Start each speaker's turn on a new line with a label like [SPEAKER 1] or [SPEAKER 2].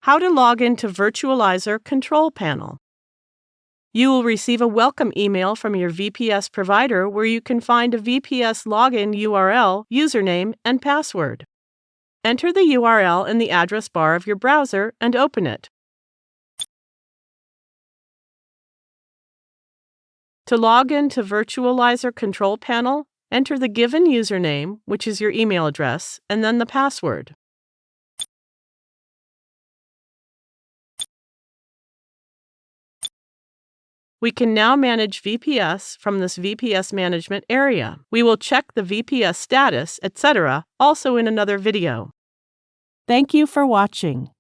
[SPEAKER 1] How to log into Virtualizor control panel. You will receive a welcome email from your VPS provider where you can find a VPS login URL, username, and password. Enter the URL in the address bar of your browser and open it. To log into Virtualizor control panel, enter the given username, which is your email address, and then the password. We can now manage VPS from this VPS management area. We will check the VPS status, etc., also in another video. Thank you for watching.